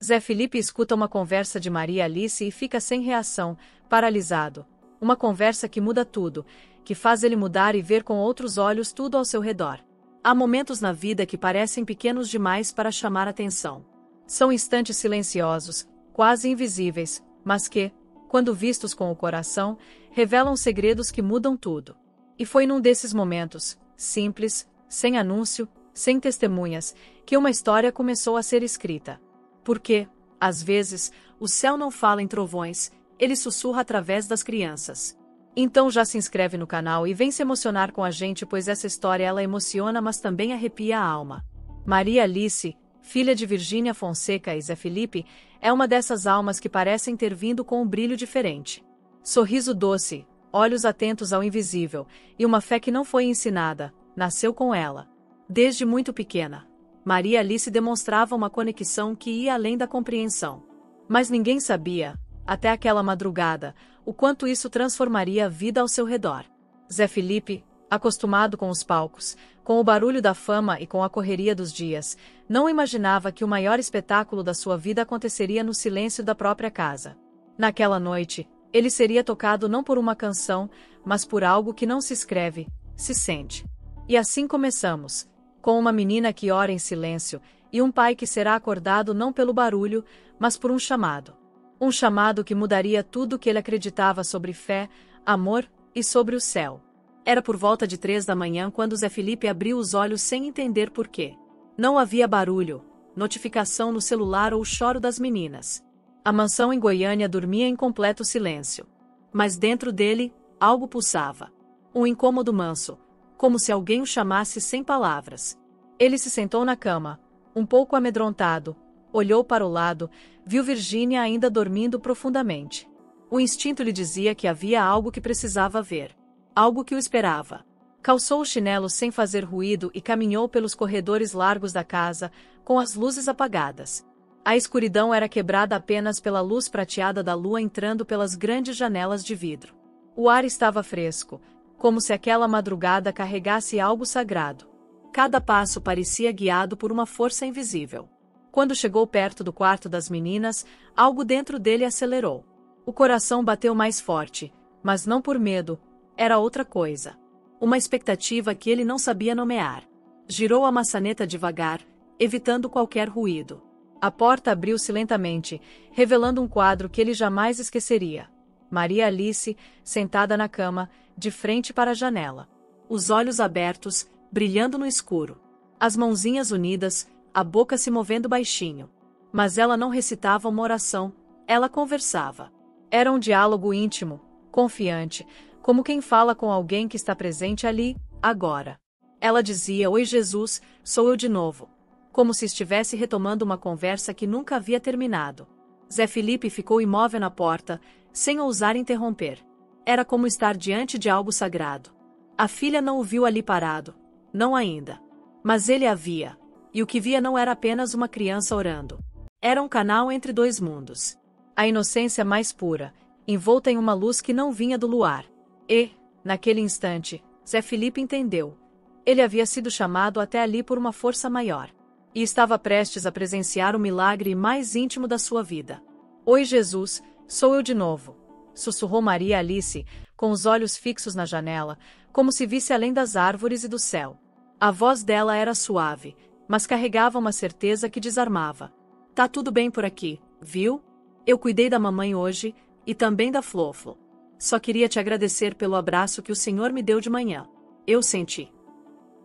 Zé Felipe escuta uma conversa de Maria Alice e fica sem reação, paralisado. Uma conversa que muda tudo, que faz ele mudar e ver com outros olhos tudo ao seu redor. Há momentos na vida que parecem pequenos demais para chamar atenção. São instantes silenciosos, quase invisíveis, mas que, quando vistos com o coração, revelam segredos que mudam tudo. E foi num desses momentos, simples, sem anúncio, sem testemunhas, que uma história começou a ser escrita. Porque, às vezes, o céu não fala em trovões, ele sussurra através das crianças. Então já se inscreve no canal e vem se emocionar com a gente, pois essa história ela emociona, mas também arrepia a alma. Maria Alice, filha de Virgínia Fonseca e Zé Felipe, é uma dessas almas que parecem ter vindo com um brilho diferente. Sorriso doce, olhos atentos ao invisível, e uma fé que não foi ensinada, nasceu com ela. Desde muito pequena, Maria Alice demonstrava uma conexão que ia além da compreensão. Mas ninguém sabia, até aquela madrugada, o quanto isso transformaria a vida ao seu redor. Zé Felipe, acostumado com os palcos, com o barulho da fama e com a correria dos dias, não imaginava que o maior espetáculo da sua vida aconteceria no silêncio da própria casa. Naquela noite, ele seria tocado não por uma canção, mas por algo que não se escreve, se sente. E assim começamos, com uma menina que ora em silêncio, e um pai que será acordado não pelo barulho, mas por um chamado. Um chamado que mudaria tudo o que ele acreditava sobre fé, amor e sobre o céu. Era por volta de 3 da manhã quando Zé Felipe abriu os olhos sem entender por quê. Não havia barulho, notificação no celular ou choro das meninas. A mansão em Goiânia dormia em completo silêncio. Mas dentro dele, algo pulsava. Um incômodo manso, como se alguém o chamasse sem palavras. Ele se sentou na cama, um pouco amedrontado, olhou para o lado, viu Virgínia ainda dormindo profundamente. O instinto lhe dizia que havia algo que precisava ver. Algo que o esperava. Calçou o chinelo sem fazer ruído e caminhou pelos corredores largos da casa, com as luzes apagadas. A escuridão era quebrada apenas pela luz prateada da lua entrando pelas grandes janelas de vidro. O ar estava fresco, como se aquela madrugada carregasse algo sagrado. Cada passo parecia guiado por uma força invisível. Quando chegou perto do quarto das meninas, algo dentro dele acelerou. O coração bateu mais forte, mas não por medo, era outra coisa. Uma expectativa que ele não sabia nomear. Girou a maçaneta devagar, evitando qualquer ruído. A porta abriu-se lentamente, revelando um quadro que ele jamais esqueceria. Maria Alice, sentada na cama, de frente para a janela. Os olhos abertos, brilhando no escuro. As mãozinhas unidas, a boca se movendo baixinho. Mas ela não recitava uma oração, ela conversava. Era um diálogo íntimo, confiante, como quem fala com alguém que está presente ali, agora. Ela dizia: "Oi Jesus, sou eu de novo." Como se estivesse retomando uma conversa que nunca havia terminado. Zé Felipe ficou imóvel na porta, sem ousar interromper. Era como estar diante de algo sagrado. A filha não o viu ali parado, não ainda. Mas ele a via, e o que via não era apenas uma criança orando. Era um canal entre dois mundos. A inocência mais pura, envolta em uma luz que não vinha do luar. E, naquele instante, Zé Felipe entendeu. Ele havia sido chamado até ali por uma força maior. E estava prestes a presenciar o milagre mais íntimo da sua vida. "Oi Jesus, sou eu de novo", sussurrou Maria Alice, com os olhos fixos na janela, como se visse além das árvores e do céu. A voz dela era suave, mas carregava uma certeza que desarmava. "Tá tudo bem por aqui, viu? Eu cuidei da mamãe hoje, e também da Floflo. Só queria te agradecer pelo abraço que o Senhor me deu de manhã. Eu senti."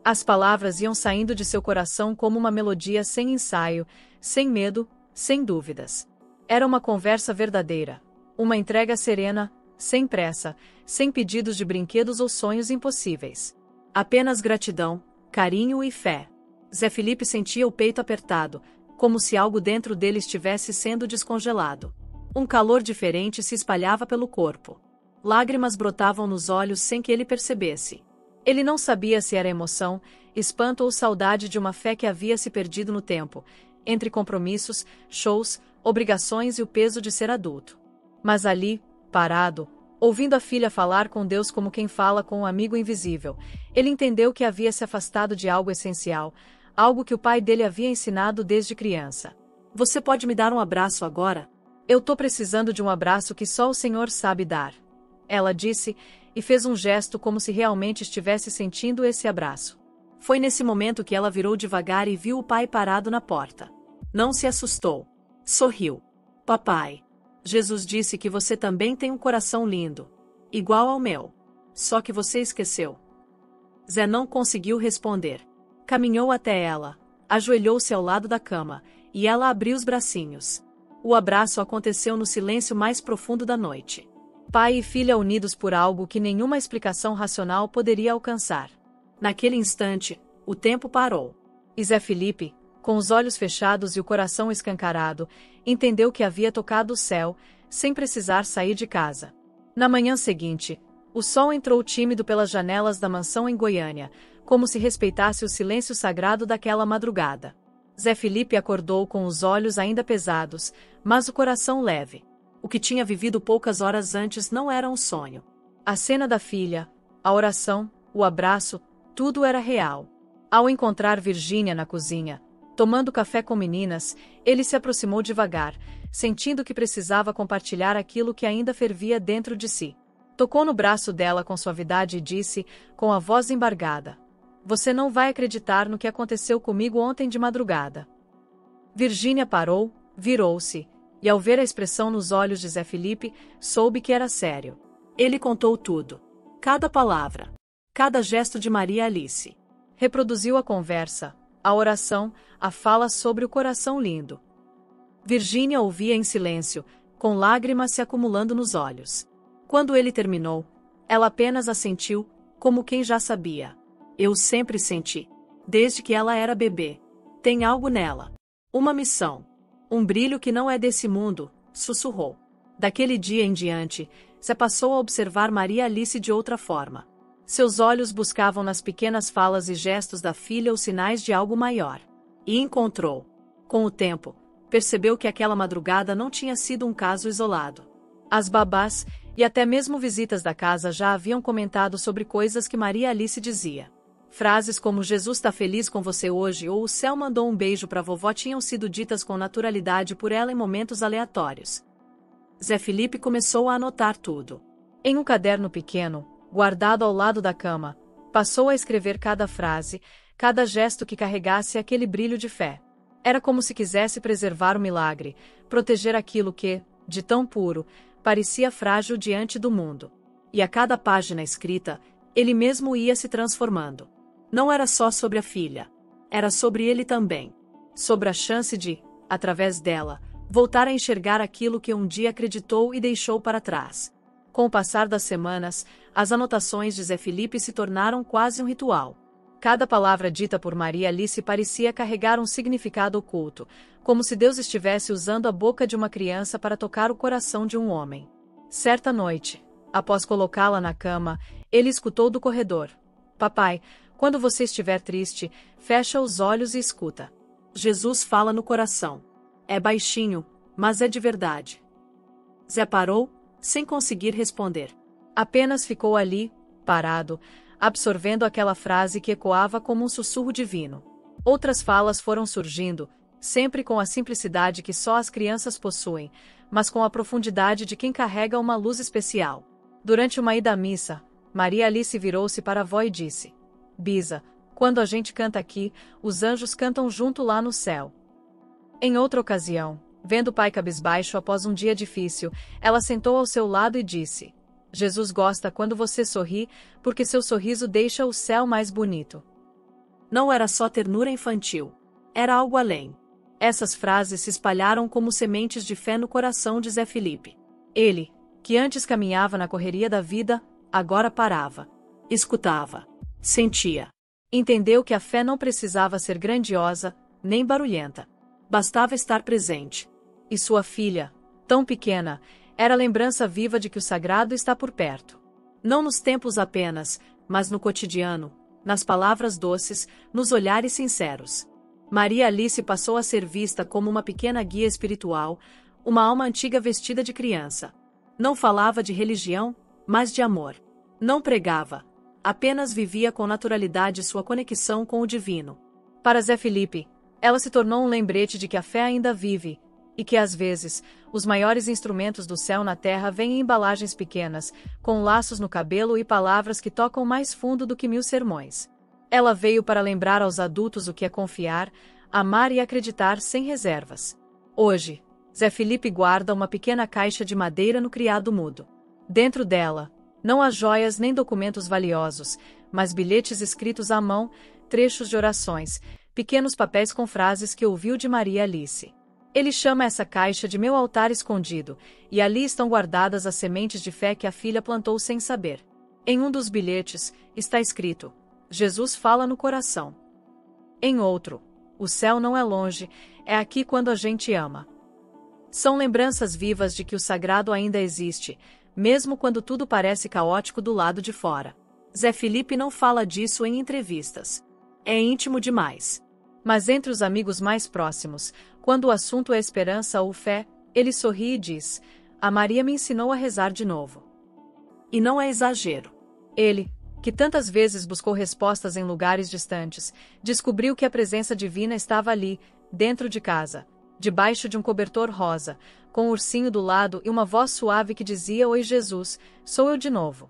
As palavras iam saindo de seu coração como uma melodia sem ensaio, sem medo, sem dúvidas. Era uma conversa verdadeira. Uma entrega serena, sem pressa, sem pedidos de brinquedos ou sonhos impossíveis. Apenas gratidão, carinho e fé. Zé Felipe sentia o peito apertado, como se algo dentro dele estivesse sendo descongelado. Um calor diferente se espalhava pelo corpo. Lágrimas brotavam nos olhos sem que ele percebesse. Ele não sabia se era emoção, espanto ou saudade de uma fé que havia se perdido no tempo, entre compromissos, shows, obrigações e o peso de ser adulto. Mas ali, parado, ouvindo a filha falar com Deus como quem fala com um amigo invisível, ele entendeu que havia se afastado de algo essencial, algo que o pai dele havia ensinado desde criança. Você pode me dar um abraço agora? Eu tô precisando de um abraço que só o Senhor sabe dar. Ela disse, e fez um gesto como se realmente estivesse sentindo esse abraço. Foi nesse momento que ela virou devagar e viu o pai parado na porta. Não se assustou. Sorriu. Papai. Jesus disse que você também tem um coração lindo. Igual ao meu. Só que você esqueceu. Zé não conseguiu responder. Caminhou até ela, ajoelhou-se ao lado da cama, e ela abriu os bracinhos. O abraço aconteceu no silêncio mais profundo da noite. Pai e filha unidos por algo que nenhuma explicação racional poderia alcançar. Naquele instante, o tempo parou. E Zé Felipe, com os olhos fechados e o coração escancarado, entendeu que havia tocado o céu, sem precisar sair de casa. Na manhã seguinte, o sol entrou tímido pelas janelas da mansão em Goiânia, como se respeitasse o silêncio sagrado daquela madrugada. Zé Felipe acordou com os olhos ainda pesados, mas o coração leve. O que tinha vivido poucas horas antes não era um sonho. A cena da filha, a oração, o abraço, tudo era real. Ao encontrar Virgínia na cozinha, tomando café com meninas, ele se aproximou devagar, sentindo que precisava compartilhar aquilo que ainda fervia dentro de si. Tocou no braço dela com suavidade e disse, com a voz embargada: "Você não vai acreditar no que aconteceu comigo ontem de madrugada." Virgínia parou, virou-se, e ao ver a expressão nos olhos de Zé Felipe, soube que era sério. Ele contou tudo. Cada palavra. Cada gesto de Maria Alice. Reproduziu a conversa, a oração, a fala sobre o coração lindo. Virgínia ouvia em silêncio, com lágrimas se acumulando nos olhos. Quando ele terminou, ela apenas assentiu, como quem já sabia. Eu sempre senti. Desde que ela era bebê. Tem algo nela. Uma missão. Um brilho que não é desse mundo, sussurrou. Daquele dia em diante, Zé passou a observar Maria Alice de outra forma. Seus olhos buscavam nas pequenas falas e gestos da filha os sinais de algo maior. E encontrou. Com o tempo, percebeu que aquela madrugada não tinha sido um caso isolado. As babás, e até mesmo visitas da casa já haviam comentado sobre coisas que Maria Alice dizia. Frases como "Jesus tá feliz com você hoje" ou "O céu mandou um beijo pra vovó" tinham sido ditas com naturalidade por ela em momentos aleatórios. Zé Felipe começou a anotar tudo. Em um caderno pequeno, guardado ao lado da cama, passou a escrever cada frase, cada gesto que carregasse aquele brilho de fé. Era como se quisesse preservar o milagre, proteger aquilo que, de tão puro, parecia frágil diante do mundo. E a cada página escrita, ele mesmo ia se transformando. Não era só sobre a filha. Era sobre ele também. Sobre a chance de, através dela, voltar a enxergar aquilo que um dia acreditou e deixou para trás. Com o passar das semanas, as anotações de Zé Felipe se tornaram quase um ritual. Cada palavra dita por Maria Alice parecia carregar um significado oculto, como se Deus estivesse usando a boca de uma criança para tocar o coração de um homem. Certa noite, após colocá-la na cama, ele escutou do corredor: "Papai, quando você estiver triste, fecha os olhos e escuta. Jesus fala no coração. É baixinho, mas é de verdade." Zé parou, sem conseguir responder. Apenas ficou ali, parado, absorvendo aquela frase que ecoava como um sussurro divino. Outras falas foram surgindo, sempre com a simplicidade que só as crianças possuem, mas com a profundidade de quem carrega uma luz especial. Durante uma ida à missa, Maria Alice virou-se para a avó e disse: "Bisa, quando a gente canta aqui, os anjos cantam junto lá no céu." Em outra ocasião, vendo o pai cabisbaixo após um dia difícil, ela sentou ao seu lado e disse: "Jesus gosta quando você sorri, porque seu sorriso deixa o céu mais bonito." Não era só ternura infantil. Era algo além. Essas frases se espalharam como sementes de fé no coração de Zé Felipe. Ele, que antes caminhava na correria da vida, agora parava. Escutava. Sentia. Entendeu que a fé não precisava ser grandiosa, nem barulhenta. Bastava estar presente. E sua filha, tão pequena, era a lembrança viva de que o sagrado está por perto. Não nos templos apenas, mas no cotidiano, nas palavras doces, nos olhares sinceros. Maria Alice passou a ser vista como uma pequena guia espiritual, uma alma antiga vestida de criança. Não falava de religião, mas de amor. Não pregava. Apenas vivia com naturalidade sua conexão com o divino. Para Zé Felipe, Ela se tornou um lembrete de que a fé ainda vive, e que às vezes, os maiores instrumentos do céu na terra vêm em embalagens pequenas, com laços no cabelo e palavras que tocam mais fundo do que 1000 sermões. Ela veio para lembrar aos adultos o que é confiar, amar e acreditar sem reservas. Hoje, Zé Felipe guarda uma pequena caixa de madeira no criado mudo. Dentro dela, não há joias nem documentos valiosos, mas bilhetes escritos à mão, trechos de orações, pequenos papéis com frases que ouviu de Maria Alice. Ele chama essa caixa de meu altar escondido, e ali estão guardadas as sementes de fé que a filha plantou sem saber. Em um dos bilhetes, está escrito: Jesus fala no coração. Em outro, o céu não é longe, é aqui quando a gente ama. São lembranças vivas de que o sagrado ainda existe, mesmo quando tudo parece caótico do lado de fora. Zé Felipe não fala disso em entrevistas. É íntimo demais. Mas entre os amigos mais próximos, quando o assunto é esperança ou fé, ele sorri e diz: a Maria me ensinou a rezar de novo. E não é exagero. Ele, que tantas vezes buscou respostas em lugares distantes, descobriu que a presença divina estava ali, dentro de casa, debaixo de um cobertor rosa, com um ursinho do lado e uma voz suave que dizia: Oi Jesus, sou eu de novo.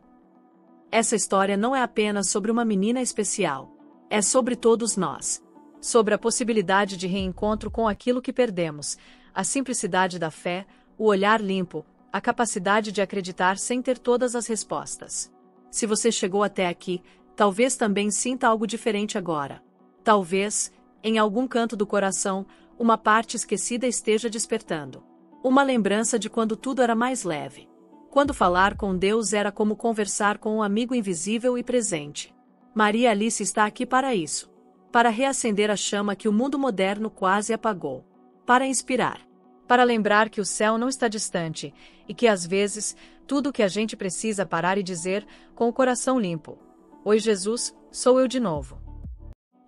Essa história não é apenas sobre uma menina especial. É sobre todos nós. Sobre a possibilidade de reencontro com aquilo que perdemos, a simplicidade da fé, o olhar limpo, a capacidade de acreditar sem ter todas as respostas. Se você chegou até aqui, talvez também sinta algo diferente agora. Talvez, em algum canto do coração, uma parte esquecida esteja despertando. Uma lembrança de quando tudo era mais leve. Quando falar com Deus era como conversar com um amigo invisível e presente. Maria Alice está aqui para isso. Para reacender a chama que o mundo moderno quase apagou. Para inspirar. Para lembrar que o céu não está distante, e que às vezes, tudo o que a gente precisa parar e dizer, com o coração limpo: Oi Jesus, sou eu de novo.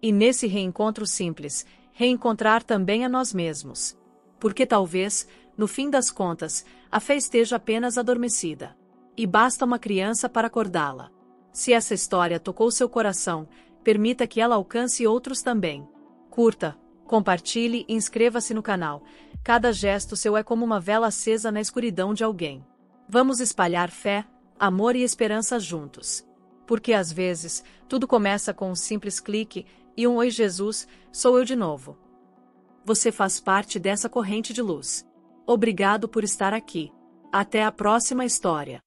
E nesse reencontro simples, reencontrar também a nós mesmos. Porque talvez, no fim das contas, a fé esteja apenas adormecida. E basta uma criança para acordá-la. Se essa história tocou seu coração, permita que ela alcance outros também. Curta, compartilhe e inscreva-se no canal. Cada gesto seu é como uma vela acesa na escuridão de alguém. Vamos espalhar fé, amor e esperança juntos. Porque às vezes, tudo começa com um simples clique e um Oi Jesus, sou eu de novo. Você faz parte dessa corrente de luz. Obrigado por estar aqui. Até a próxima história.